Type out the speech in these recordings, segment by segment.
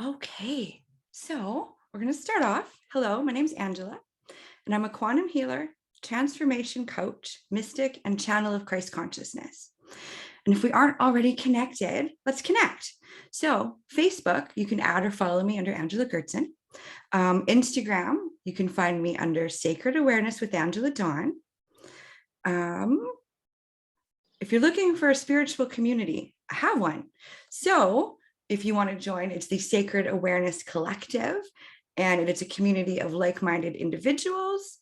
Okay, so we're going to start off. Hello, my name's Angela, and I'm a quantum healer, transformation coach, mystic, and channel of Christ consciousness. And if we aren't already connected, let's connect. So, Facebook, you can add or follow me under Angela Gertzen. Instagram, you can find me under Sacred Awareness with Angela Dawn. If you're looking for a spiritual community, I have one. So if you want to join, it's the Sacred Awareness Collective, and it's a community of like-minded individuals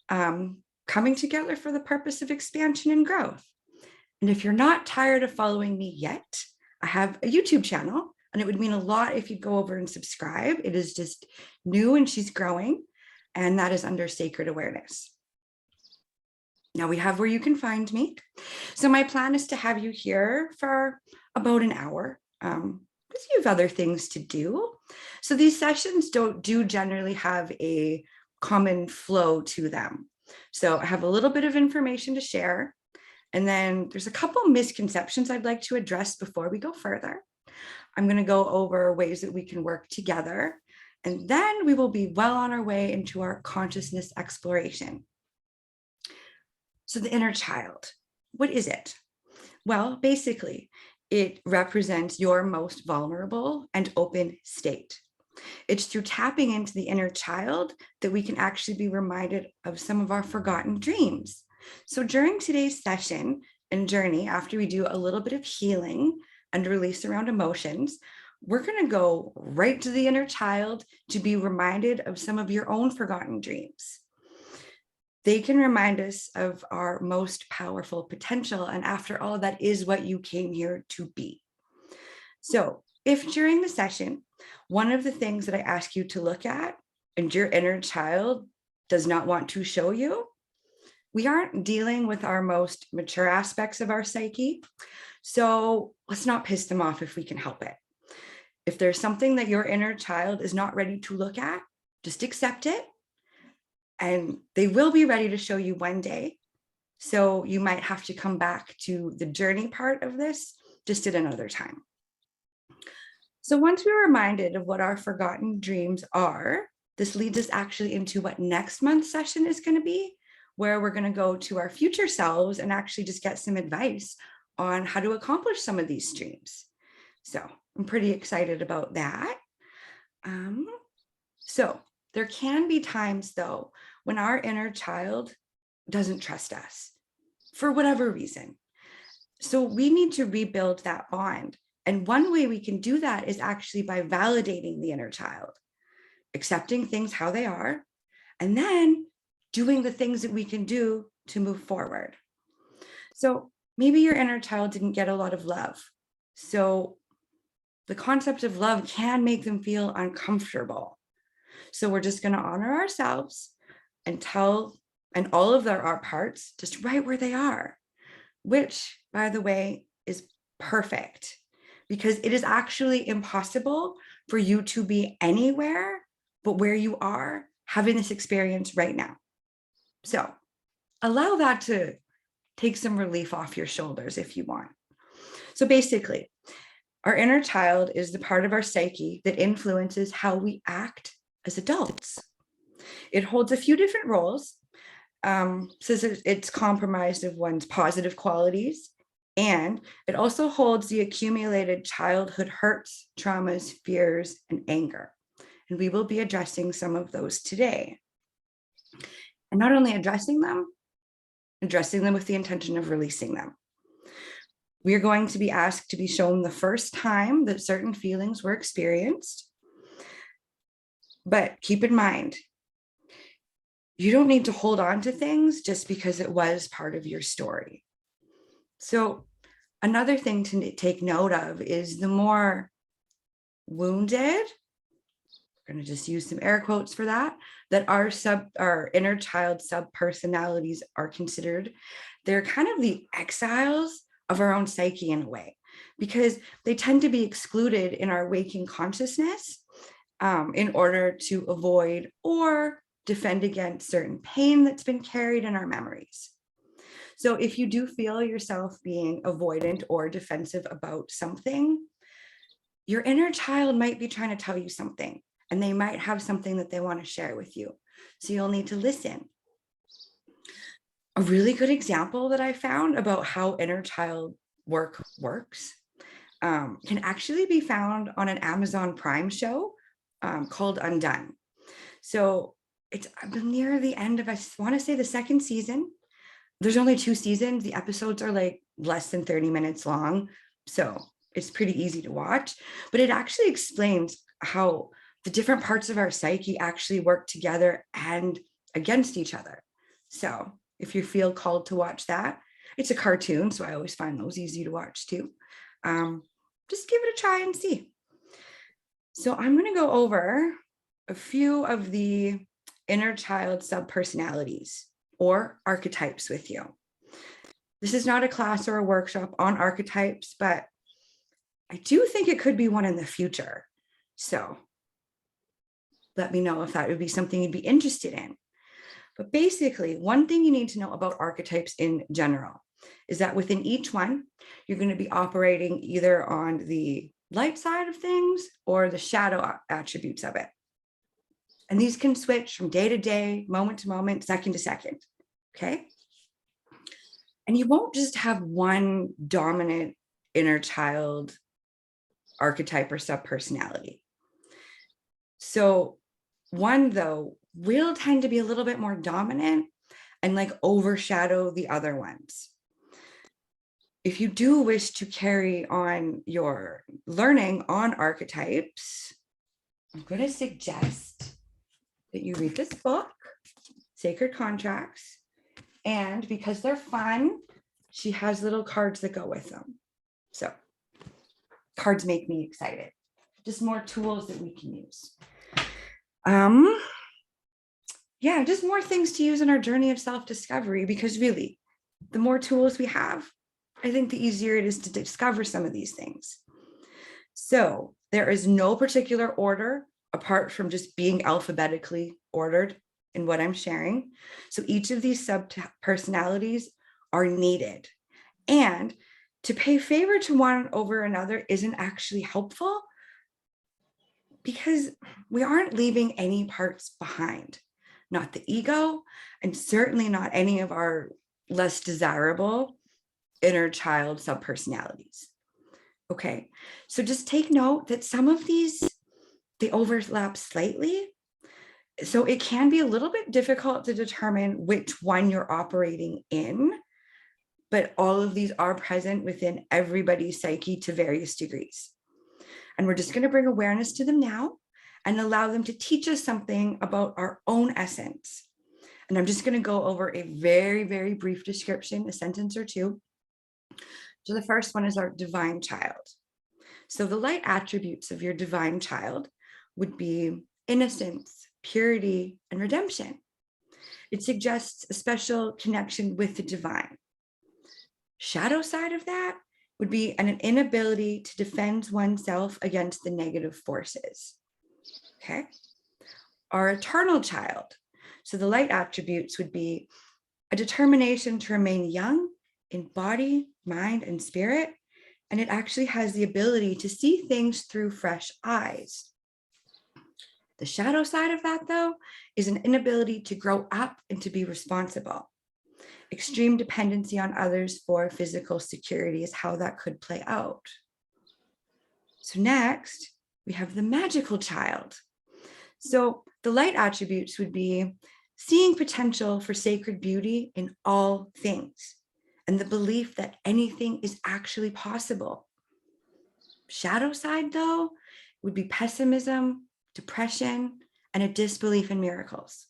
coming together for the purpose of expansion and growth. And if you're not tired of following me yet, I have a YouTube channel, and it would mean a lot if you'd go over and subscribe. It is just new and she's growing, and that is under Sacred Awareness. Now we have where you can find me. So my plan is to have you here for about an hour, because you have other things to do. So these sessions do generally have a common flow to them. So I have a little bit of information to share, and then there's a couple misconceptions I'd like to address before we go further. I'm going to go over ways that we can work together, and then we will be well on our way into our consciousness exploration. So the inner child, what is it? Well, basically, it represents your most vulnerable and open state. It's through tapping into the inner child that we can actually be reminded of some of our forgotten dreams. So during today's session and journey, after we do a little bit of healing and release around emotions, we're going to go right to the inner child to be reminded of some of your own forgotten dreams. They can remind us of our most powerful potential. And after all, that is what you came here to be. So if during the session, one of the things that I ask you to look at and your inner child does not want to show you, we aren't dealing with our most mature aspects of our psyche. So let's not piss them off if we can help it. If there's something that your inner child is not ready to look at, just accept it. And they will be ready to show you one day. So you might have to come back to the journey part of this just at another time. So once we're reminded of what our forgotten dreams are, this leads us actually into what next month's session is going to be, where we're going to go to our future selves and actually just get some advice on how to accomplish some of these dreams. So I'm pretty excited about that. So there can be times, though, when our inner child doesn't trust us for whatever reason. So we need to rebuild that bond. And one way we can do that is actually by validating the inner child, accepting things how they are, and then doing the things that we can do to move forward. So maybe your inner child didn't get a lot of love. So the concept of love can make them feel uncomfortable. So we're just going to honor ourselves and tell, and all of our parts just right where they are, which, by the way, is perfect, because it is actually impossible for you to be anywhere but where you are having this experience right now. So allow that to take some relief off your shoulders if you want. So basically, our inner child is the part of our psyche that influences how we act as adults. It holds a few different roles. So it's comprised of one's positive qualities, and it also holds the accumulated childhood hurts, traumas, fears, and anger. And we will be addressing some of those today. And not only addressing them with the intention of releasing them. We are going to be asked to be shown the first time that certain feelings were experienced. But keep in mind, you don't need to hold on to things just because it was part of your story. So another thing to take note of is the more wounded, we're going to just use some air quotes for that our inner child sub-personalities are considered. They're kind of the exiles of our own psyche in a way, because they tend to be excluded in our waking consciousness in order to avoid or defend against certain pain that's been carried in our memories. So if you do feel yourself being avoidant or defensive about something, Your inner child might be trying to tell you something, and they might have something that they want to share with you. So you'll need to listen. A really good example that I found about how inner child work works can actually be found on an Amazon Prime show called Undone. So it's near the end of, I want to say, the second season. There's only 2 seasons. The episodes are like less than 30 minutes long. So it's pretty easy to watch, but it actually explains how the different parts of our psyche actually work together and against each other. So if you feel called to watch that, it's a cartoon, so I always find those easy to watch too. Just give it a try and see. So I'm going to go over a few of the inner child subpersonalities or archetypes with you. This is not a class or a workshop on archetypes, but I do think it could be one in the future. So let me know if that would be something you'd be interested in. But basically, one thing you need to know about archetypes in general is that within each one, you're going to be operating either on the light side of things or the shadow attributes of it. And these can switch from day to day, moment to moment, second to second. Okay. And you won't just have one dominant inner child archetype or subpersonality. So one, though, will tend to be a little bit more dominant and like overshadow the other ones. If you do wish to carry on your learning on archetypes, I'm going to suggest that you read this book, Sacred Contracts. And because they're fun, she has little cards that go with them. So cards make me excited. Just more tools that we can use. Yeah, just more things to use in our journey of self-discovery, because really, the more tools we have, I think the easier it is to discover some of these things. So there is no particular order apart from just being alphabetically ordered in what I'm sharing. So each of these sub-personalities are needed. And to pay favor to one over another isn't actually helpful because we aren't leaving any parts behind, not the ego, and certainly not any of our less desirable inner child subpersonalities. Okay, so just take note that some of these, they overlap slightly. So it can be a little bit difficult to determine which one you're operating in, but all of these are present within everybody's psyche to various degrees. And we're just going to bring awareness to them now and allow them to teach us something about our own essence. And I'm just going to go over a very, very brief description, a sentence or two. So the first one is our divine child. So the light attributes of your divine child would be innocence, purity, and redemption. It suggests a special connection with the divine. Shadow side of that would be an inability to defend oneself against the negative forces. Okay. Our eternal child. So the light attributes would be a determination to remain young in body, mind, and spirit. And it actually has the ability to see things through fresh eyes. The shadow side of that, though, is an inability to grow up and to be responsible. Extreme dependency on others for physical security is how that could play out. So next, we have the magical child. So the light attributes would be seeing potential for sacred beauty in all things and the belief that anything is actually possible. Shadow side, though, would be pessimism, depression, and a disbelief in miracles.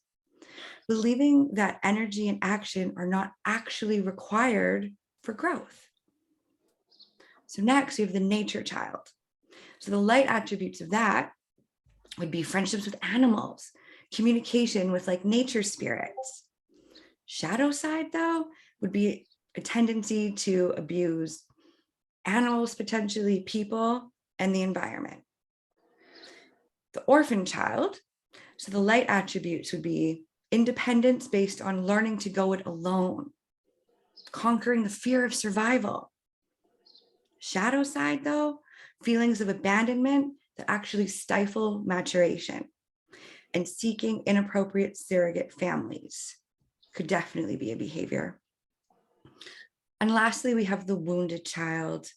Believing that energy and action are not actually required for growth. So next, we have the nature child. So the light attributes of that would be friendships with animals, communication with like nature spirits. Shadow side, though, would be a tendency to abuse animals, potentially people, and the environment. The orphan child. So the light attributes would be independence based on learning to go it alone, conquering the fear of survival. Shadow side, though, feelings of abandonment that actually stifle maturation, and seeking inappropriate surrogate families could definitely be a behavior. And lastly, we have the wounded child.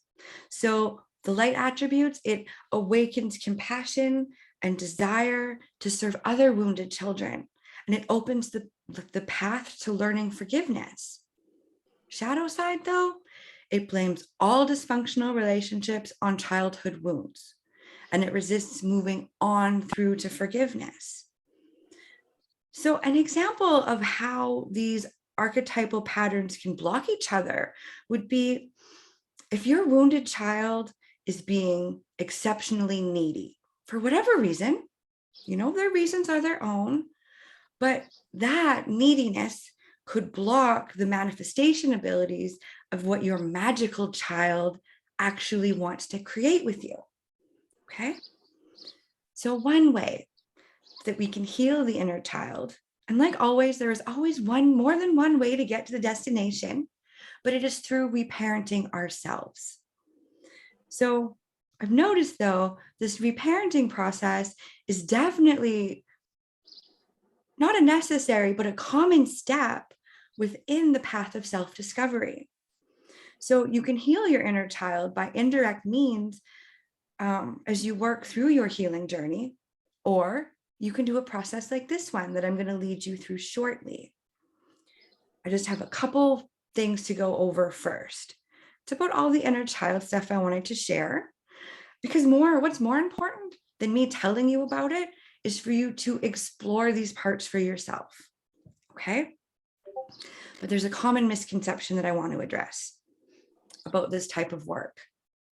So the light attributes, it awakens compassion and desire to serve other wounded children, and it opens the path to learning forgiveness. Shadow side, though, it blames all dysfunctional relationships on childhood wounds, and it resists moving on through to forgiveness. So an example of how these archetypal patterns can block each other would be if your wounded child is being exceptionally needy for whatever reason. Their reasons are their own, but that neediness could block the manifestation abilities of what your magical child actually wants to create with you. Okay. So one way that we can heal the inner child, and like always, there is always more than one way to get to the destination, but it is through reparenting ourselves. So I've noticed, though, this reparenting process is definitely not a necessary, but a common step within the path of self-discovery. So you can heal your inner child by indirect means as you work through your healing journey, or you can do a process like this one that I'm going to lead you through shortly. I just have a couple things to go over first. It's about all the inner child stuff I wanted to share, because what's more important than me telling you about it is for you to explore these parts for yourself. Okay? But there's a common misconception that I want to address about this type of work.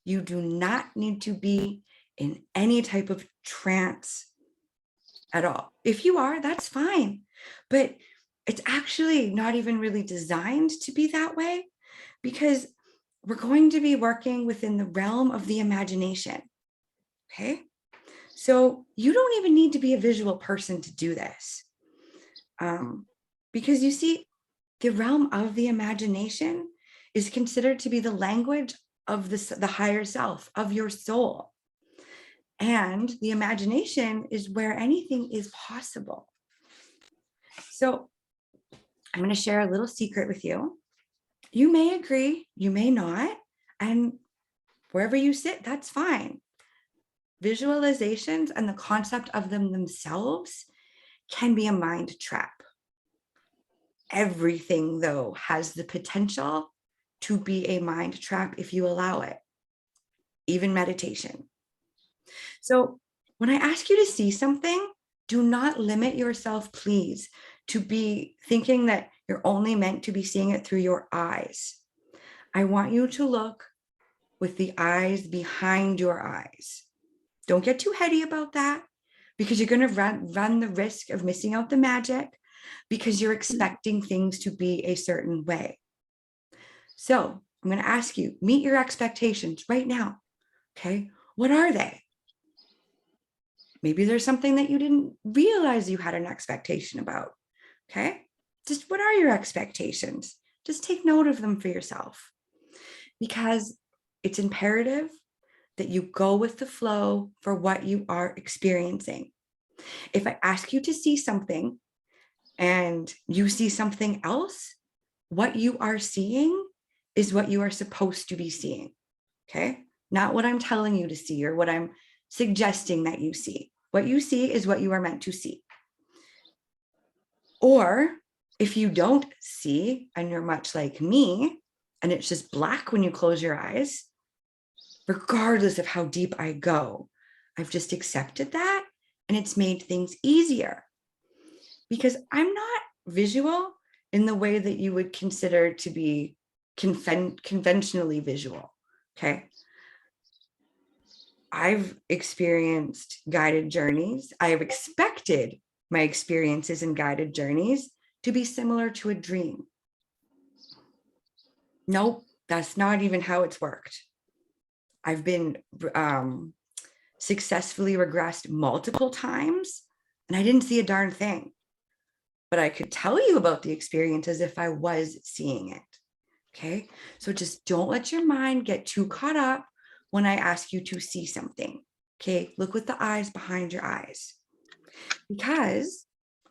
You do not need to be in any type of trance at all. If you are, that's fine. But it's actually not even really designed to be that way, because we're going to be working within the realm of the imagination. Okay? So you don't even need to be a visual person to do this. Because you see, the realm of the imagination is considered to be the language of the higher self, of your soul. And the imagination is where anything is possible. So I'm going to share a little secret with you. You may agree, you may not, and wherever you sit, that's fine. Visualizations and the concept of them themselves can be a mind trap. Everything, though, has the potential to be a mind trap if you allow it, even meditation. So when I ask you to see something, do not limit yourself, please, to be thinking that you're only meant to be seeing it through your eyes. I want you to look with the eyes behind your eyes. Don't get too heady about that, because you're going to run the risk of missing out the magic, because you're expecting things to be a certain way. So I'm going to ask you, meet your expectations right now. Okay. What are they? Maybe there's something that you didn't realize you had an expectation about. Okay. Just what are your expectations? Just take note of them for yourself, because it's imperative that you go with the flow for what you are experiencing. If I ask you to see something and you see something else, what you are seeing is what you are supposed to be seeing. Okay. Not what I'm telling you to see or what I'm suggesting that you see. What you see is what you are meant to see. Or if you don't see and you're much like me and it's just black when you close your eyes, regardless of how deep I go, I've just accepted that, and it's made things easier, because I'm not visual in the way that you would consider to be conventionally visual. Okay. I've experienced guided journeys. I have expected my experiences in guided journeys to be similar to a dream. Nope, that's not even how it's worked. I've been successfully regressed multiple times, and I didn't see a darn thing. But I could tell you about the experience as if I was seeing it. Okay. So just don't let your mind get too caught up when I ask you to see something. Okay, look with the eyes behind your eyes. Because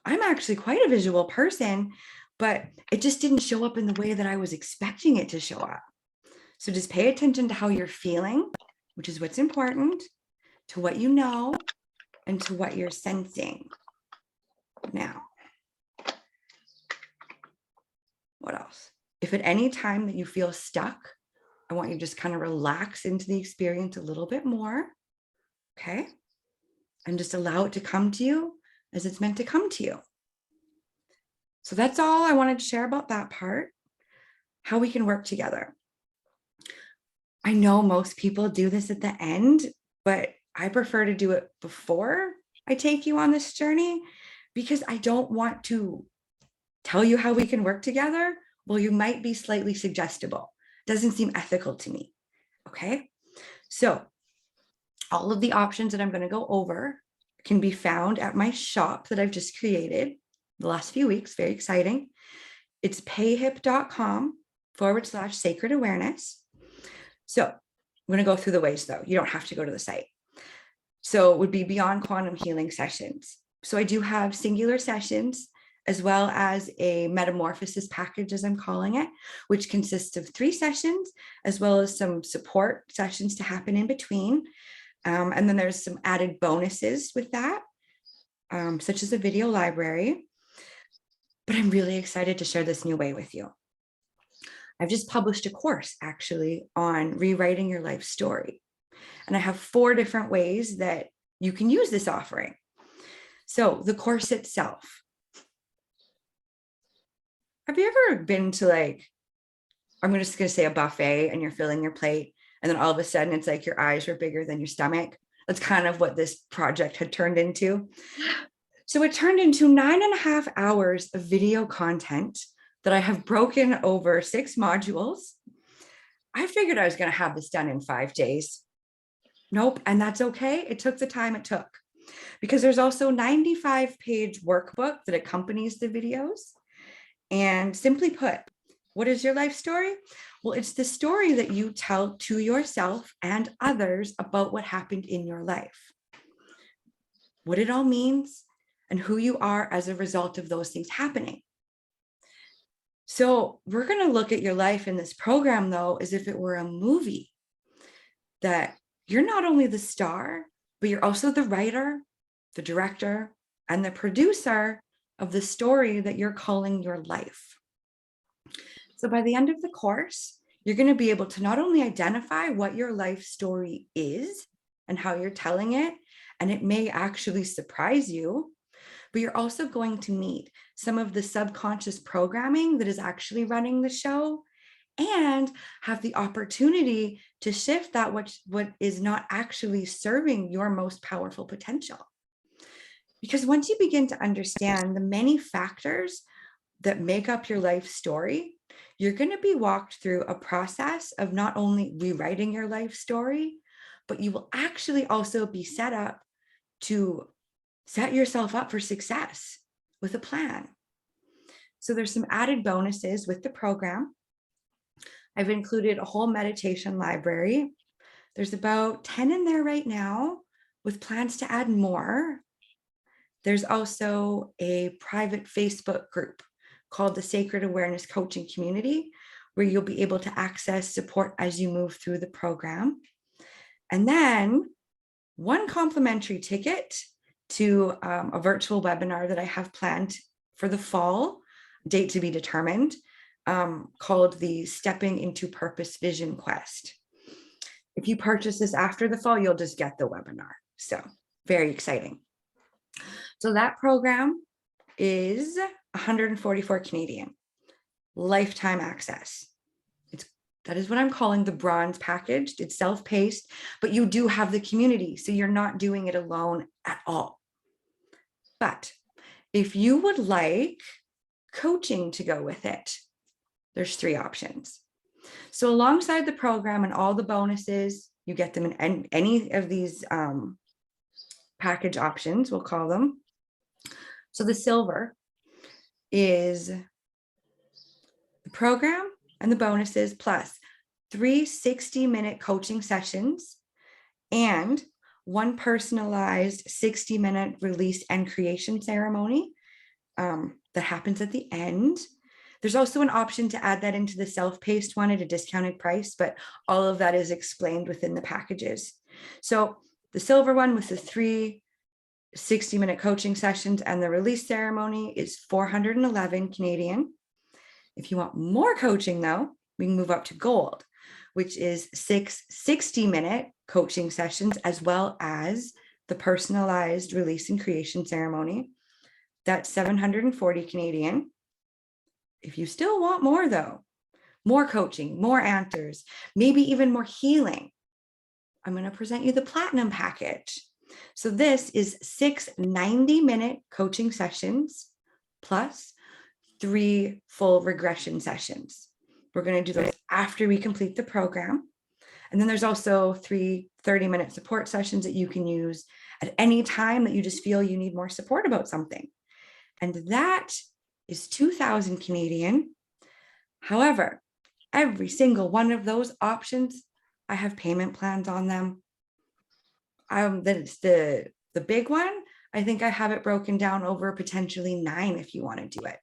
I'm actually quite a visual person, but it just didn't show up in the way that I was expecting it to show up. So just pay attention to how you're feeling, which is what's important, to what you know, and to what you're sensing. Now, what else? If at any time that you feel stuck, I want you to just kind of relax into the experience a little bit more, okay? And just allow it to come to you as it's meant to come to you. So that's all I wanted to share about that part, how we can work together. I know most people do this at the end, but I prefer to do it before I take you on this journey because I don't want to tell you how we can work together. Well, you might be slightly suggestible. Doesn't seem ethical to me. Okay. So all of the options that I'm going to go over can be found at my shop that I've just created the last few weeks. Very exciting. It's payhip.com/sacred awareness. So I'm going to go through the ways though. You don't have to go to the site. So it would be beyond quantum healing sessions. So I do have singular sessions as well as a metamorphosis package, as I'm calling it, which consists of 3 sessions, as well as some support sessions to happen in between. And then there's some added bonuses with that, such as a video library. But I'm really excited to share this new way with you. I've just published a course actually on rewriting your life story. And I have 4 different ways that you can use this offering. So the course itself. Have you ever been to I'm just going to say a buffet and you're filling your plate and then all of a sudden it's like your eyes were bigger than your stomach? That's kind of what this project had turned into. So it turned into 9.5 hours of video content that I have broken over 6 modules. I figured I was going to have this done in 5 days. Nope. And that's okay. It took the time it took because there's also a 95-page workbook that accompanies the videos. And simply put, what is your life story? Well, it's the story that you tell to yourself and others about what happened in your life, what it all means, and who you are as a result of those things happening. So we're going to look at your life in this program, though, as if it were a movie, that you're not only the star, but you're also the writer, the director, and the producer of the story that you're calling your life. So by the end of the course, you're going to be able to not only identify what your life story is and how you're telling it, and it may actually surprise you, but you're also going to meet some of the subconscious programming that is actually running the show and have the opportunity to shift that what is not actually serving your most powerful potential. Because once you begin to understand the many factors that make up your life story, you're going to be walked through a process of not only rewriting your life story, but you will actually also be set up to set yourself up for success with a plan. So there's some added bonuses with the program. I've included a whole meditation library. There's about 10 in there right now with plans to add more. There's also a private Facebook group called the Sacred Awareness Coaching Community, where you'll be able to access support as you move through the program. And then 1 complimentary ticket to a virtual webinar that I have planned for the fall, date to be determined, called the Stepping into Purpose Vision Quest. If you purchase this after the fall, you'll just get the webinar. So very exciting. So that program is 144 Canadian, lifetime access. That is what I'm calling the bronze package. It's self-paced, but you do have the community, so you're not doing it alone at all. But if you would like coaching to go with it, there's 3 options. So alongside the program and all the bonuses, you get them in any of these package options, we'll call them. So the silver is the program and the bonuses plus 3 60-minute coaching sessions, and one personalized 60-minute release and creation ceremony that happens at the end. There's also an option to add that into the self-paced one at a discounted price, but all of that is explained within the packages. So the silver one with the 3 60-minute coaching sessions and the release ceremony is 411 Canadian. If you want more coaching though, we can move up to gold, which is 6 60-minute coaching sessions, as well as the personalized release and creation ceremony. That's 740 Canadian. If you still want more though, more coaching, more answers, maybe even more healing, I'm going to present you the platinum package. So this is 6 90-minute coaching sessions plus 3 full regression sessions. We're going to do those after we complete the program. And then there's also 3 30-minute support sessions that you can use at any time that you just feel you need more support about something. And that is 2,000 Canadian. However, every single one of those options, I have payment plans on them. That's the big one. I think I have it broken down over potentially 9 if you want to do it.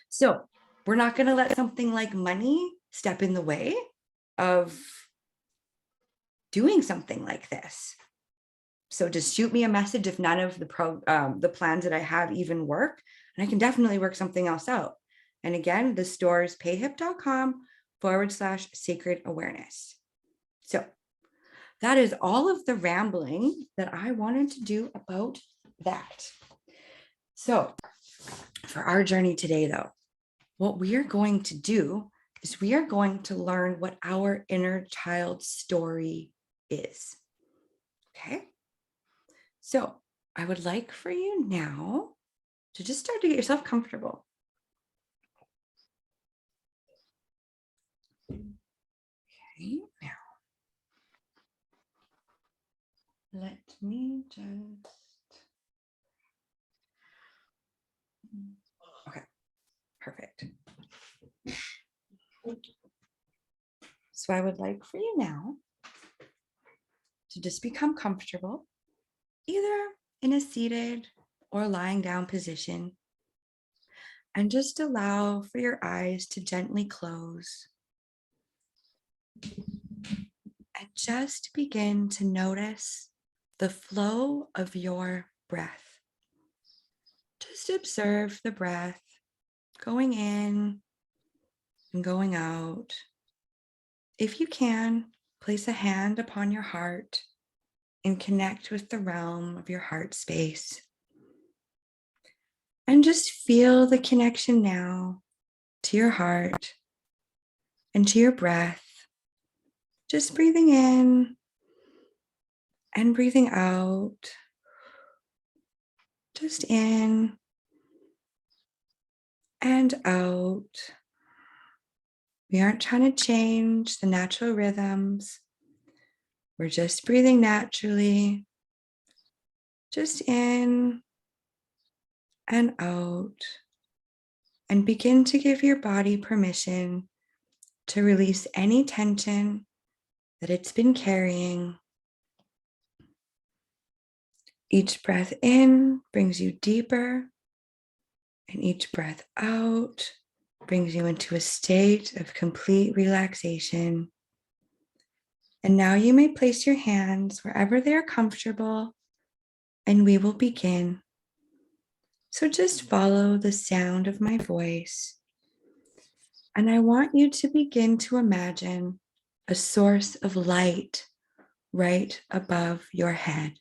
So we're not going to let something like money step in the way of doing something like this. So just shoot me a message if none of the plans that I have even work, and I can definitely work something else out. And again, the store is payhip.com/sacred awareness. So that is all of the rambling that I wanted to do about that. So for our journey today, though, what we are going to do is we are going to learn what our inner child story is. Okay. So I would like for you now to just start to get yourself comfortable. Okay, now let me just, okay, perfect. So I would like for you now to just become comfortable, either in a seated or lying down position, and just allow for your eyes to gently close. And just begin to notice the flow of your breath. Just observe the breath going in and going out. If you can, place a hand upon your heart and connect with the realm of your heart space. And just feel the connection now to your heart and to your breath. Just breathing in and breathing out. Just in and out. We aren't trying to change the natural rhythms. We're just breathing naturally. Just in and out. And begin to give your body permission to release any tension that it's been carrying. Each breath in brings you deeper, and each breath out brings you into a state of complete relaxation. And now you may place your hands wherever they are comfortable, and we will begin. So just follow the sound of my voice. And I want you to begin to imagine a source of light right above your head.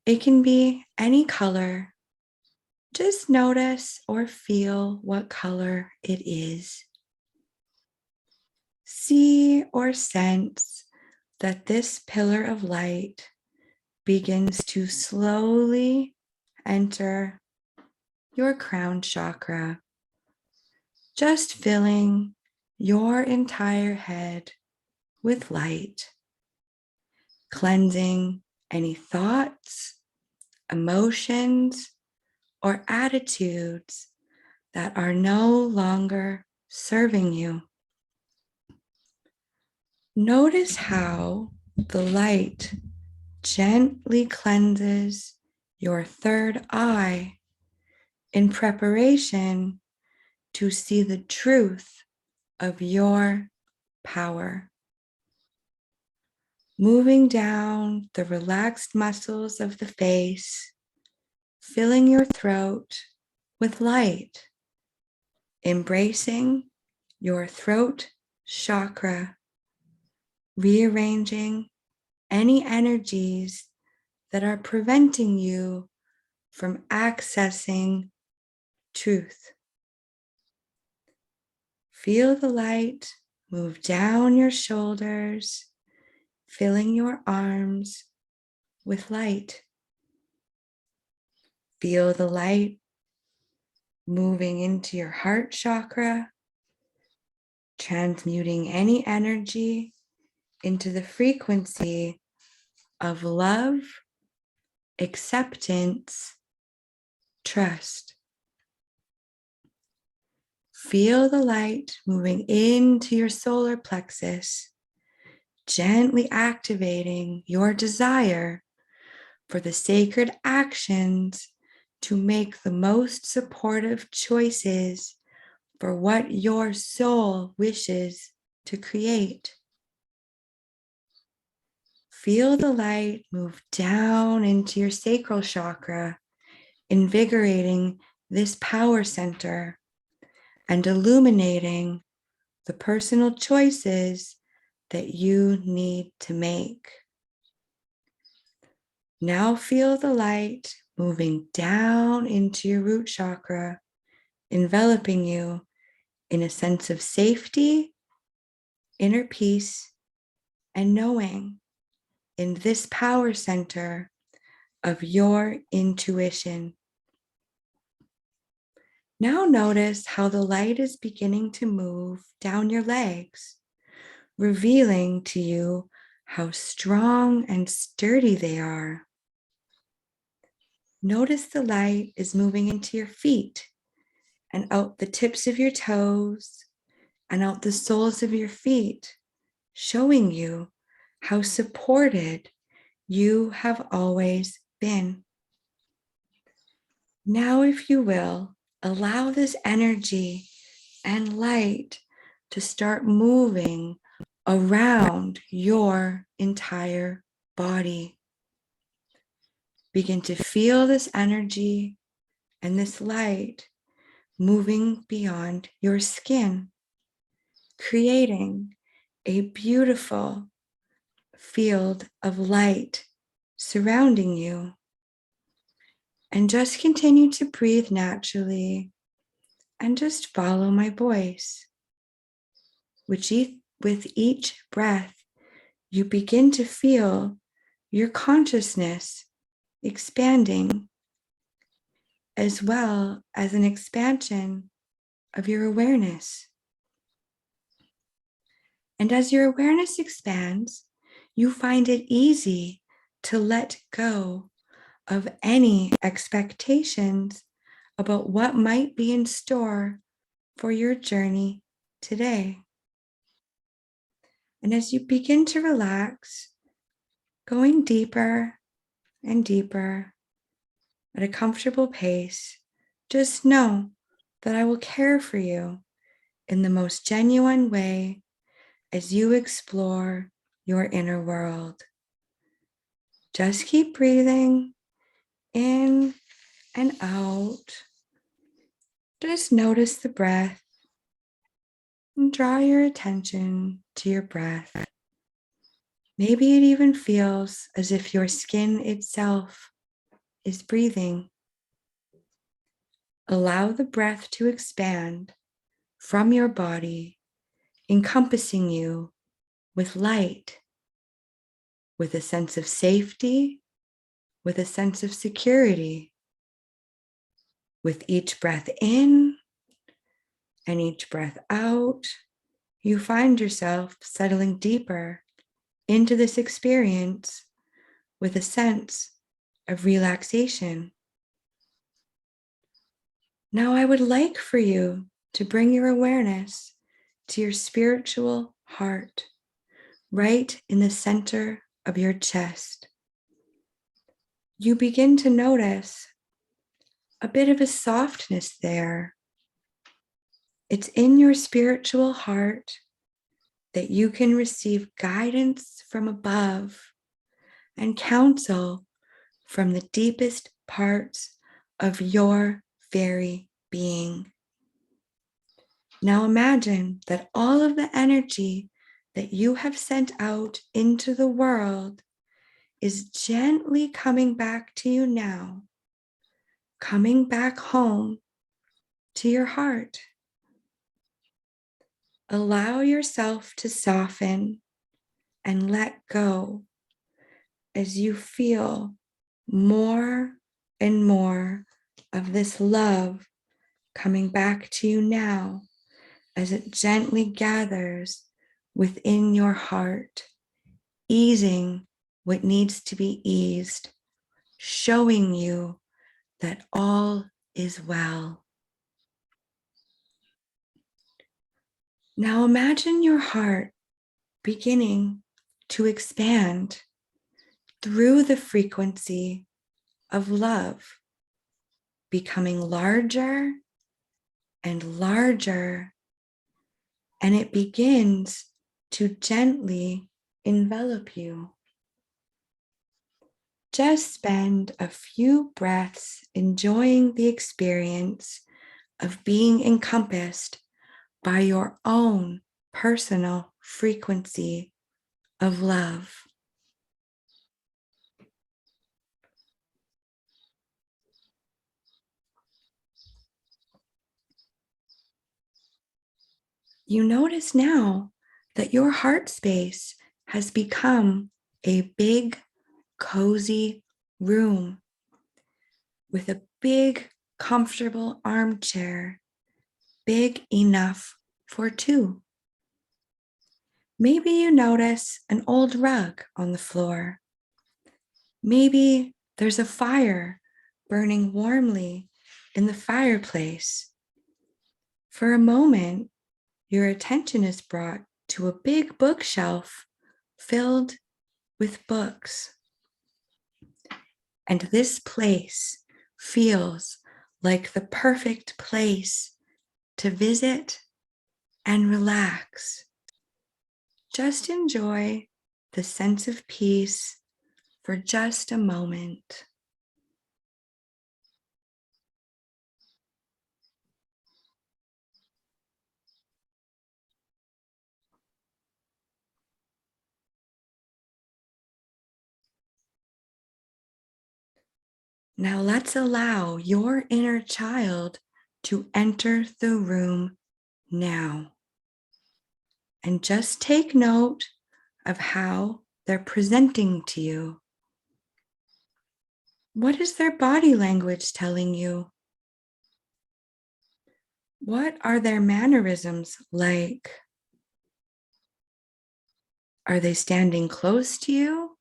It can be any color. Just notice or feel what color it is. See or sense that this pillar of light begins to slowly enter your crown chakra, just filling your entire head with light, cleansing any thoughts, emotions, or attitudes that are no longer serving you. Notice how the light gently cleanses your third eye in preparation to see the truth of your power. Moving down the relaxed muscles of the face, filling your throat with light, embracing your throat chakra, rearranging any energies that are preventing you from accessing truth. Feel the light move down your shoulders, filling your arms with light. Feel the light moving into your heart chakra, transmuting any energy into the frequency of love, acceptance, trust. Feel the light moving into your solar plexus, gently activating your desire for the sacred actions to make the most supportive choices for what your soul wishes to create. Feel the light move down into your sacral chakra, invigorating this power center and illuminating the personal choices that you need to make. Now feel the light moving down into your root chakra, enveloping you in a sense of safety, inner peace, and knowing in this power center of your intuition. Now notice how the light is beginning to move down your legs, revealing to you how strong and sturdy they are. Notice the light is moving into your feet and out the tips of your toes and out the soles of your feet, showing you how supported you have always been. Now, if you will, allow this energy and light to start moving around your entire body. Begin to feel this energy and this light moving beyond your skin, creating a beautiful field of light surrounding you. And just continue to breathe naturally and just follow my voice. With each breath, you begin to feel your consciousness expanding, as well as an expansion of your awareness. And as your awareness expands, you find it easy to let go of any expectations about what might be in store for your journey today. And as you begin to relax, going deeper and deeper at a comfortable pace, just know that I will care for you in the most genuine way as you explore your inner world. Just keep breathing in and out. Just notice the breath and draw your attention to your breath. Maybe it even feels as if your skin itself is breathing. Allow the breath to expand from your body, encompassing you with light, with a sense of safety, with a sense of security. With each breath in and each breath out, you find yourself settling deeper into this experience with a sense of relaxation. Now, I would like for you to bring your awareness to your spiritual heart, right in the center of your chest. You begin to notice a bit of a softness there. It's in your spiritual heart that you can receive guidance from above and counsel from the deepest parts of your very being. Now imagine that all of the energy that you have sent out into the world is gently coming back to you now, coming back home to your heart. Allow yourself to soften and let go as you feel more and more of this love coming back to you now as it gently gathers within your heart, easing what needs to be eased, showing you that all is well. Now imagine your heart beginning to expand through the frequency of love, becoming larger and larger, and it begins to gently envelop you. Just spend a few breaths enjoying the experience of being encompassed by your own personal frequency of love. You notice now that your heart space has become a big, cozy room with a big, comfortable armchair, big enough for two. Maybe you notice an old rug on the floor. Maybe there's a fire burning warmly in the fireplace. For a moment, your attention is brought to a big bookshelf filled with books. And this place feels like the perfect place to visit and relax. Just enjoy the sense of peace for just a moment. Now let's allow your inner child to enter the room now. And just take note of how they're presenting to you. What is their body language telling you? What are their mannerisms like? Are they standing close to you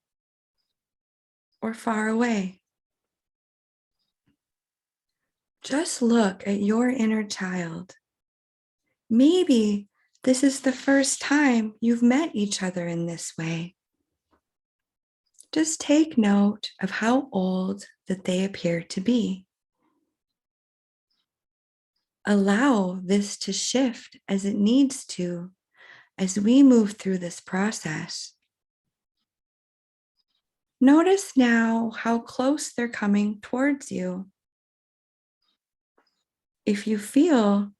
or far away? Just look at your inner child. Maybe this is the first time you've met each other in this way. Just take note of how old that they appear to be. Allow this to shift as it needs to as we move through this process. Notice now how close they're coming towards you. If you feel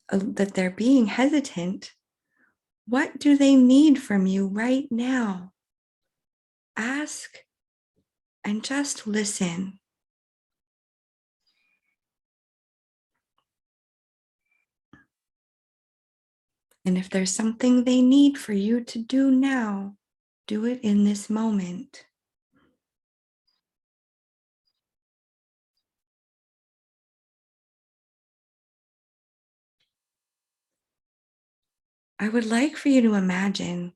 that they're being hesitant, what do they need from you right now? Ask and just listen. And if there's something they need for you to do now, do it in this moment. I would like for you to imagine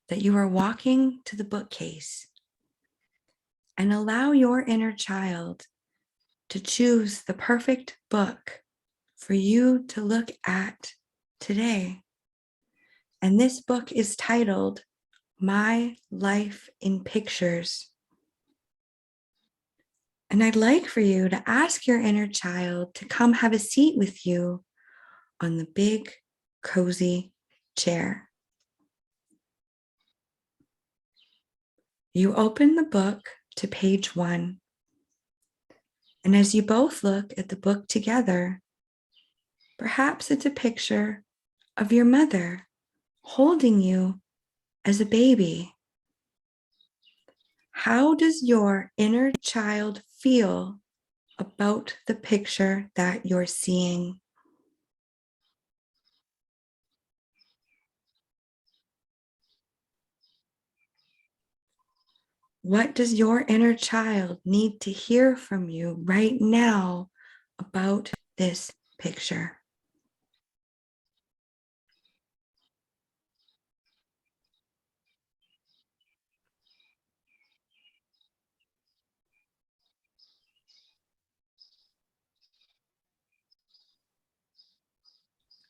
that you are walking to the bookcase and allow your inner child to choose the perfect book for you to look at today. And this book is titled my life in pictures. And I'd like for you to ask your inner child to come have a seat with you on the big, cozy chair. You open the book to page 1. And as you both look at the book together, perhaps it's a picture of your mother holding you as a baby. How does your inner child feel about the picture that you're seeing? What does your inner child need to hear from you right now about this picture?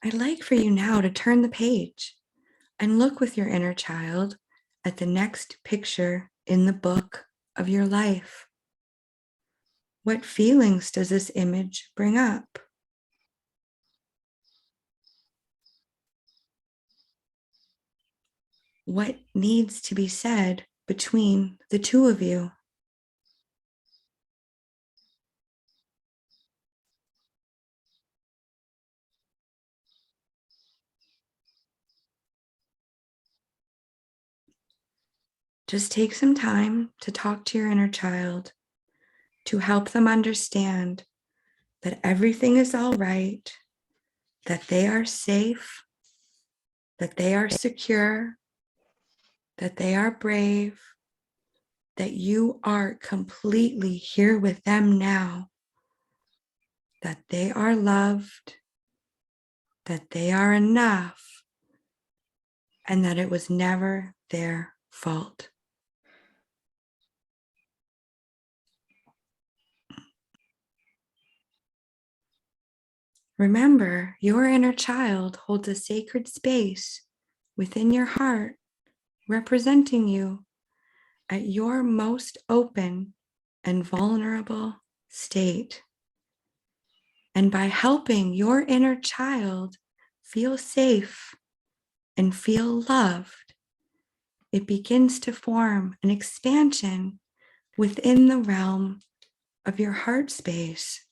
I'd like for you now to turn the page and look with your inner child at the next picture in the book of your life. What feelings does this image bring up? What needs to be said between the two of you? Just take some time to talk to your inner child to help them understand that everything is all right, that they are safe, that they are secure, that they are brave, that you are completely here with them now, that they are loved, that they are enough, and that it was never their fault. Remember, your inner child holds a sacred space within your heart, representing you at your most open and vulnerable state. And by helping your inner child feel safe and feel loved, it begins to form an expansion within the realm of your heart space.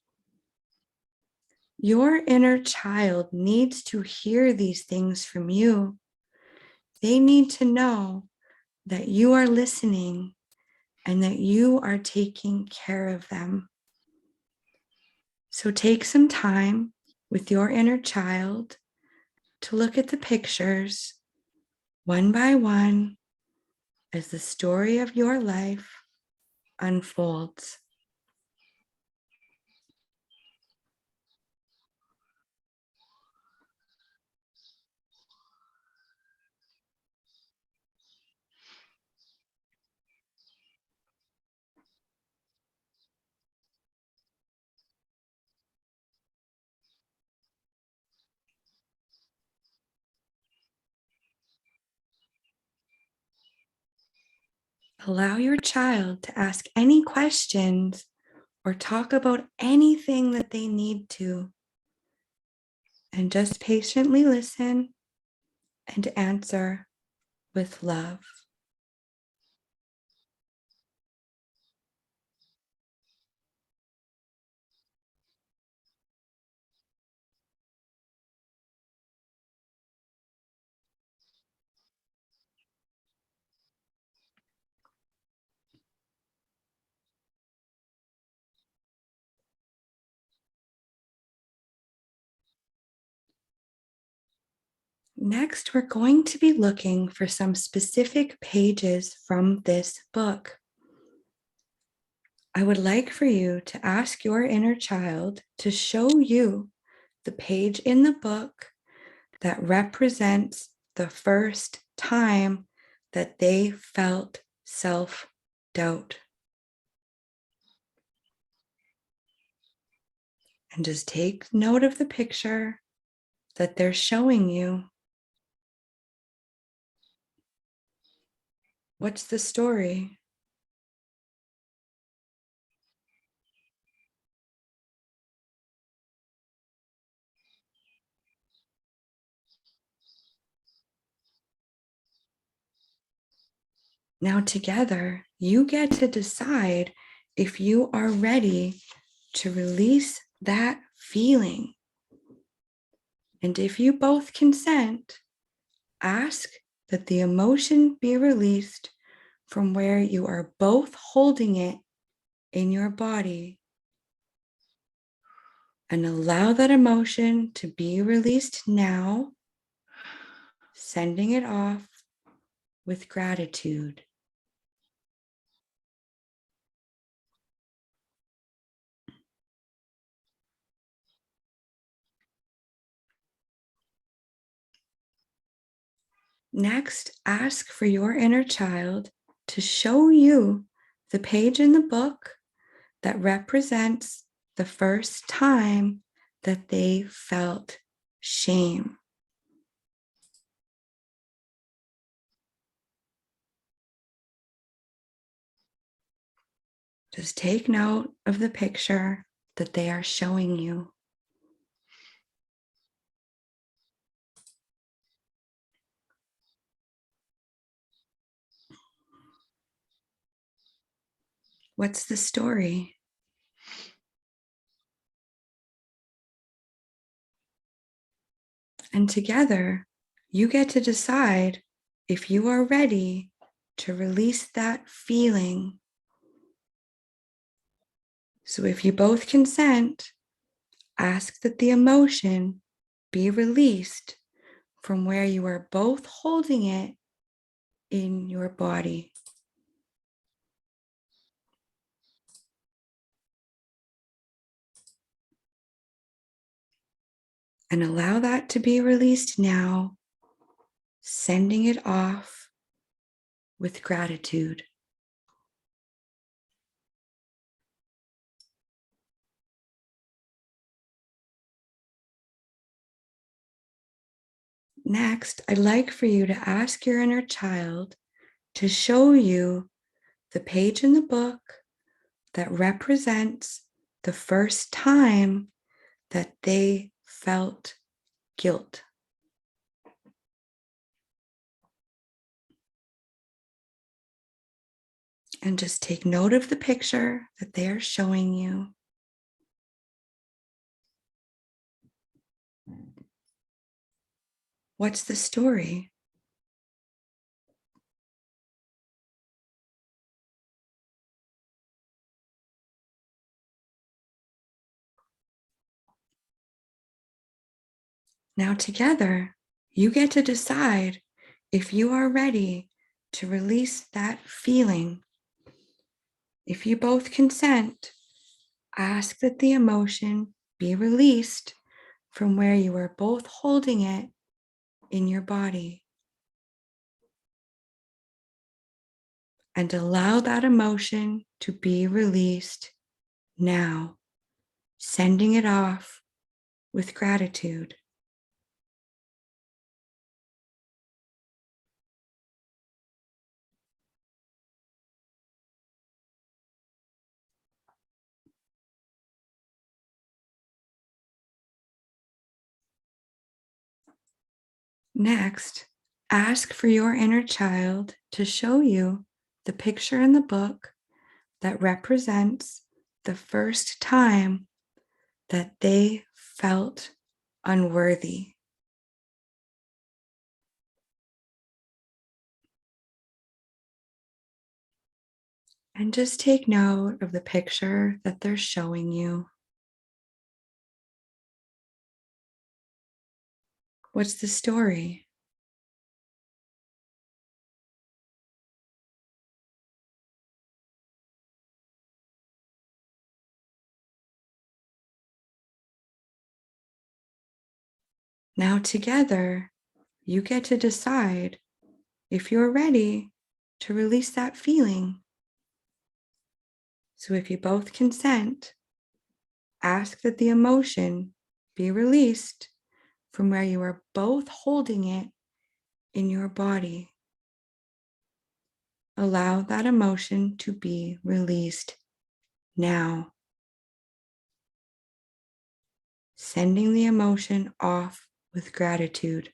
Your inner child needs to hear these things from you. They need to know that you are listening and that you are taking care of them. So take some time with your inner child to look at the pictures one by one as the story of your life unfolds. Allow your child to ask any questions or talk about anything that they need to, and just patiently listen and answer with love. Next, we're going to be looking for some specific pages from this book. I would like for you to ask your inner child to show you the page in the book that represents the first time that they felt self-doubt. And just take note of the picture that they're showing you. What's the story? Now, together, you get to decide if you are ready to release that feeling. And if you both consent, ask that the emotion be released from where you are both holding it in your body. And allow that emotion to be released now, sending it off with gratitude. Next, ask for your inner child to show you the page in the book that represents the first time that they felt shame. Just take note of the picture that they are showing you. What's the story? And together, you get to decide if you are ready to release that feeling. So if you both consent, ask that the emotion be released from where you are both holding it in your body. And allow that to be released now, sending it off with gratitude. Next, I'd like for you to ask your inner child to show you the page in the book that represents the first time that they felt guilt. And just take note of the picture that they are showing you. What's the story? Now, together, you get to decide if you are ready to release that feeling. If you both consent, ask that the emotion be released from where you are both holding it in your body. And allow that emotion to be released now, sending it off with gratitude. Next, ask for your inner child to show you the picture in the book that represents the first time that they felt unworthy. And just take note of the picture that they're showing you. What's the story? Now, together, you get to decide if you're ready to release that feeling. So, if you both consent, ask that the emotion be released from where you are both holding it in your body. allow that emotion to be released now. Sending the emotion off with gratitude.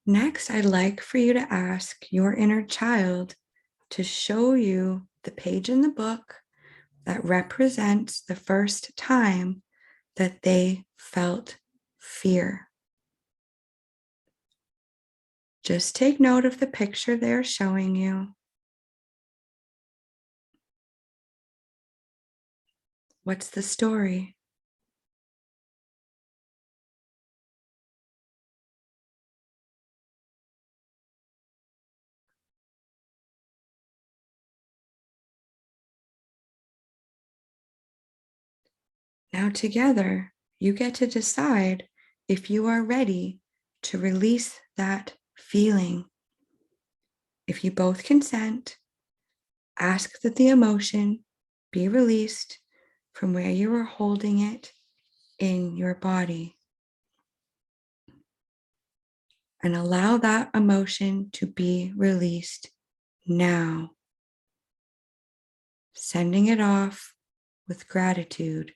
Next, I'd like for you to ask your inner child to show you the page in the book that represents the first time that they felt fear. Just take note of the picture they're showing you. What's the story? Now, together, you get to decide if you are ready to release that feeling. If you both consent, ask that the emotion be released from where you are holding it in your body. And allow that emotion to be released now. Sending it off with gratitude.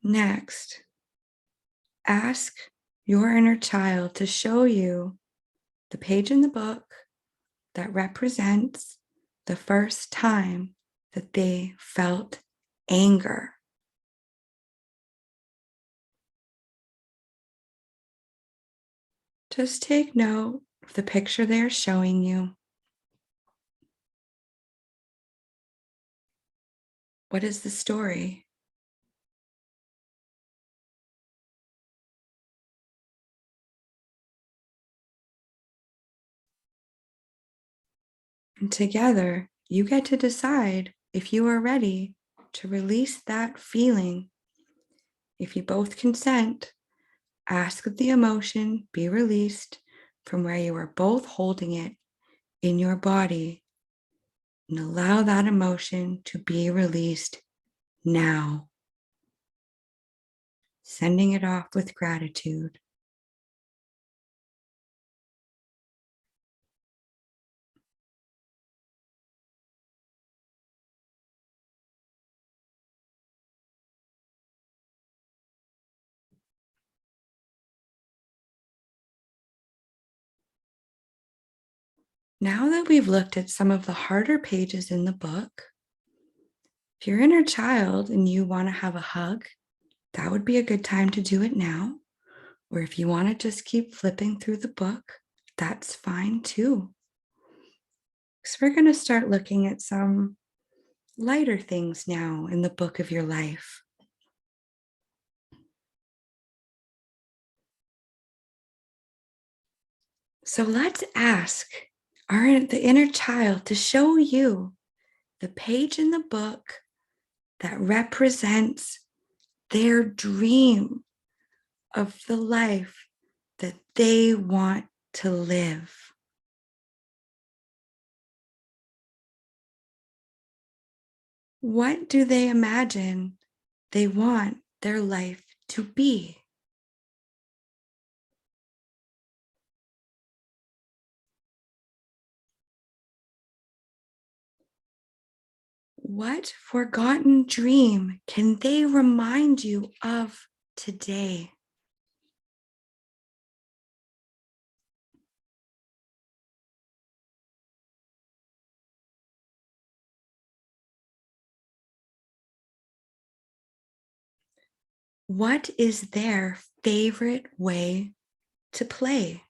Next, ask your inner child to show you the page in the book that represents the first time that they felt anger. Just take note of the picture they're showing you. What is the story? And together, you get to decide if you are ready to release that feeling. If you both consent, ask that the emotion be released from where you are both holding it in your body, and allow that emotion to be released now. Sending it off with gratitude. Now that we've looked at some of the harder pages in the book, if you're inner child and you want to have a hug, that would be a good time to do it now. Or if you want to just keep flipping through the book, that's fine too. So we're going to start looking at some lighter things now in the book of your life. So let's ask the inner child to show you the page in the book that represents their dream of the life that they want to live. What do they imagine they want their life to be? What forgotten dream can they remind you of today? What is their favorite way to play?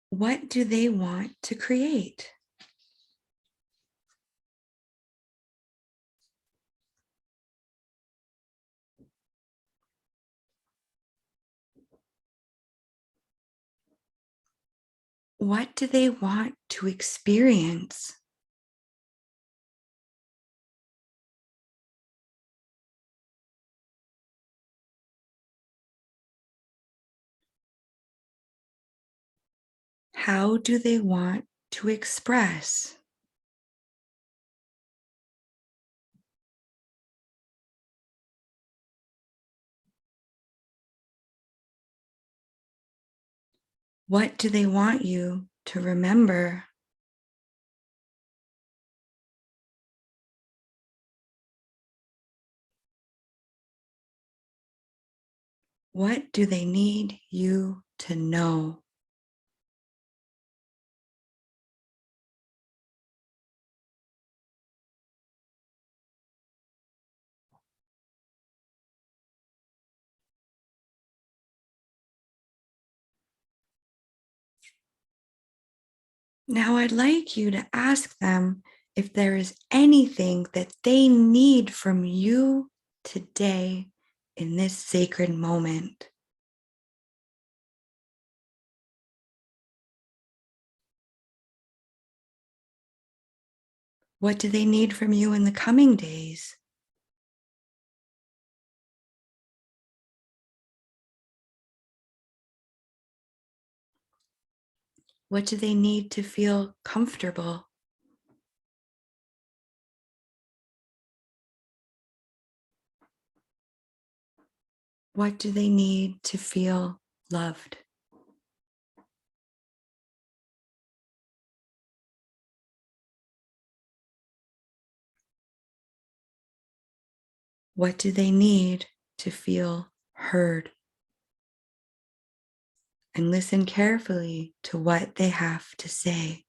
What do they want to create? What do they want to experience? How do they want to express? What do they want you to remember? What do they need you to know? Now, I'd like you to ask them if there is anything that they need from you today in this sacred moment. What do they need from you in the coming days? What do they need to feel comfortable? What do they need to feel loved? What do they need to feel heard? And listen carefully to what they have to say.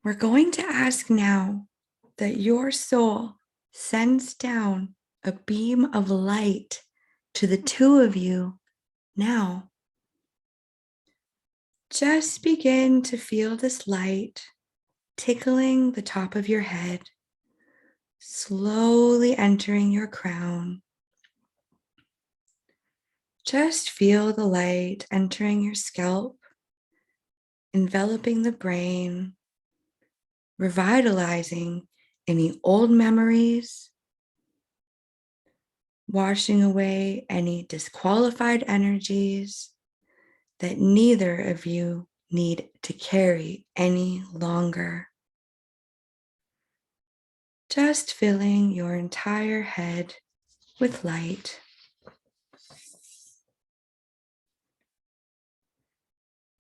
We're going to ask now that your soul sends down a beam of light to the two of you now. Just begin to feel this light tickling the top of your head, slowly entering your crown. Just feel the light entering your scalp, enveloping the brain, revitalizing any old memories, washing away any disqualified energies that neither of you need to carry any longer. Just filling your entire head with light.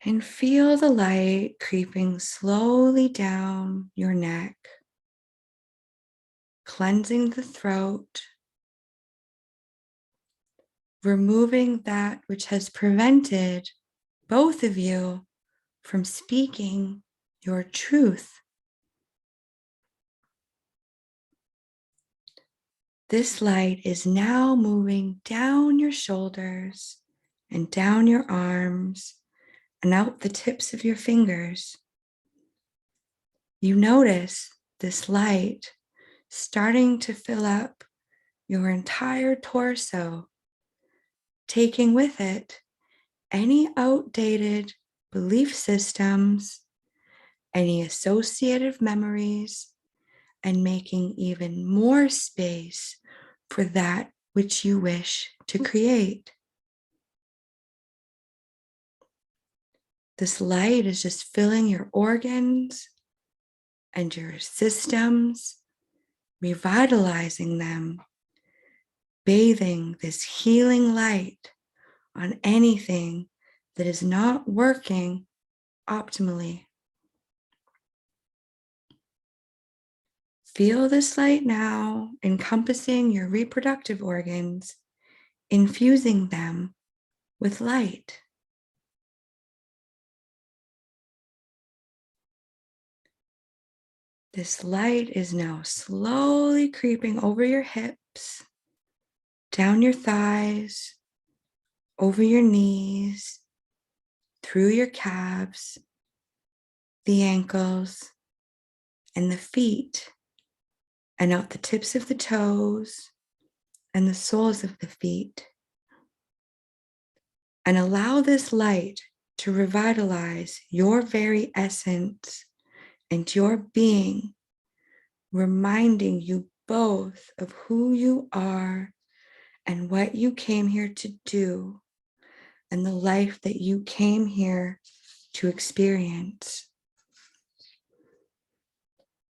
And feel the light creeping slowly down your neck, cleansing the throat, removing that which has prevented both of you from speaking your truth. This light is now moving down your shoulders and down your arms and out the tips of your fingers. You notice this light starting to fill up your entire torso, taking with it any outdated belief systems, any associative memories, and making even more space for that which you wish to create. This light is just filling your organs and your systems, revitalizing them, bathing this healing light on anything that is not working optimally. Feel this light now encompassing your reproductive organs, infusing them with light. This light is now slowly creeping over your hips, down your thighs, over your knees, through your calves, the ankles, and the feet, and out the tips of the toes and the soles of the feet. And allow this light to revitalize your very essence and your being, reminding you both of who you are and what you came here to do, and the life that you came here to experience.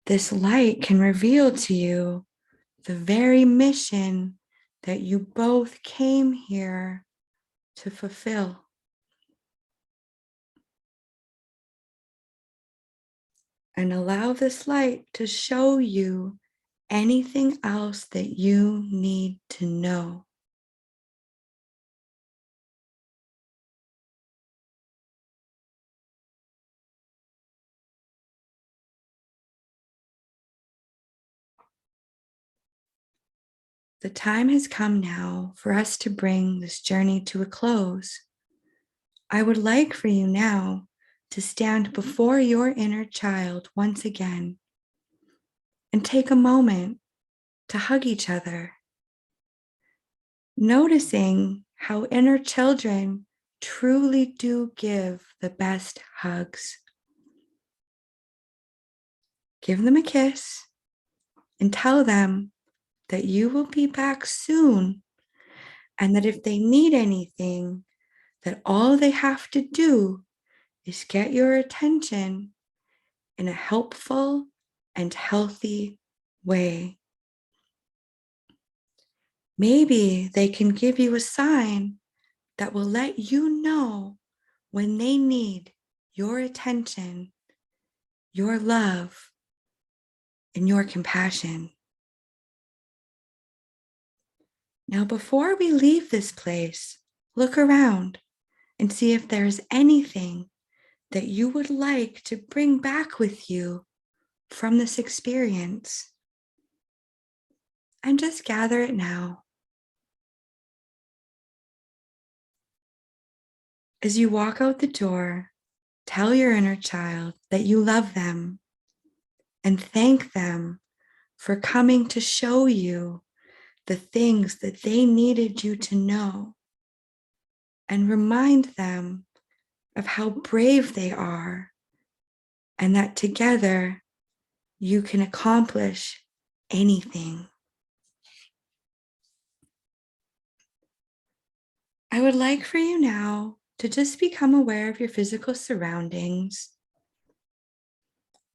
This light can reveal to you the very mission that you both came here to fulfill. And allow this light to show you anything else that you need to know. The time has come now for us to bring this journey to a close. I would like for you now to stand before your inner child once again and take a moment to hug each other, noticing how inner children truly do give the best hugs. Give them a kiss and tell them that you will be back soon, and that if they need anything, that all they have to do is get your attention in a helpful and healthy way. Maybe they can give you a sign that will let you know when they need your attention, your love, and your compassion. Now, before we leave this place, look around and see if there's anything that you would like to bring back with you from this experience. And just gather it now. As you walk out the door, tell your inner child that you love them and thank them for coming to show you the things that they needed you to know, and remind them of how brave they are and that together you can accomplish anything. I would like for you now to just become aware of your physical surroundings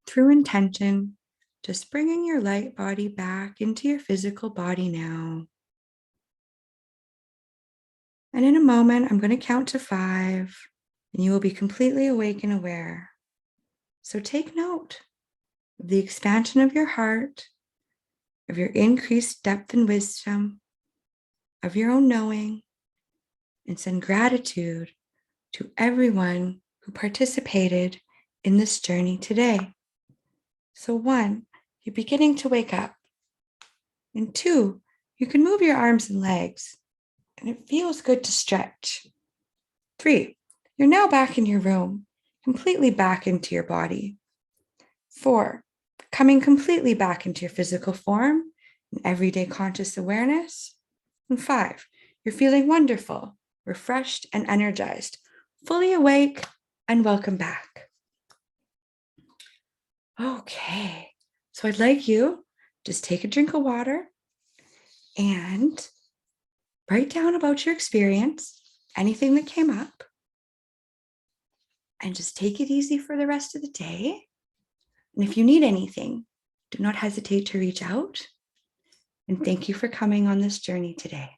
through intention, just bringing your light body back into your physical body now. And in a moment, I'm going to count to 5, and you will be completely awake and aware. So take note of the expansion of your heart, of your increased depth and wisdom, of your own knowing, and send gratitude to everyone who participated in this journey today. So 1, you're beginning to wake up. And 2, you can move your arms and legs, and it feels good to stretch. 3, you're now back in your room, completely back into your body. 4, coming completely back into your physical form and everyday conscious awareness. And 5, you're feeling wonderful, refreshed and energized, fully awake, and welcome back. Okay, so I'd like you just take a drink of water and write down about your experience, anything that came up, and just take it easy for the rest of the day. And if you need anything, do not hesitate to reach out. And thank you for coming on this journey today.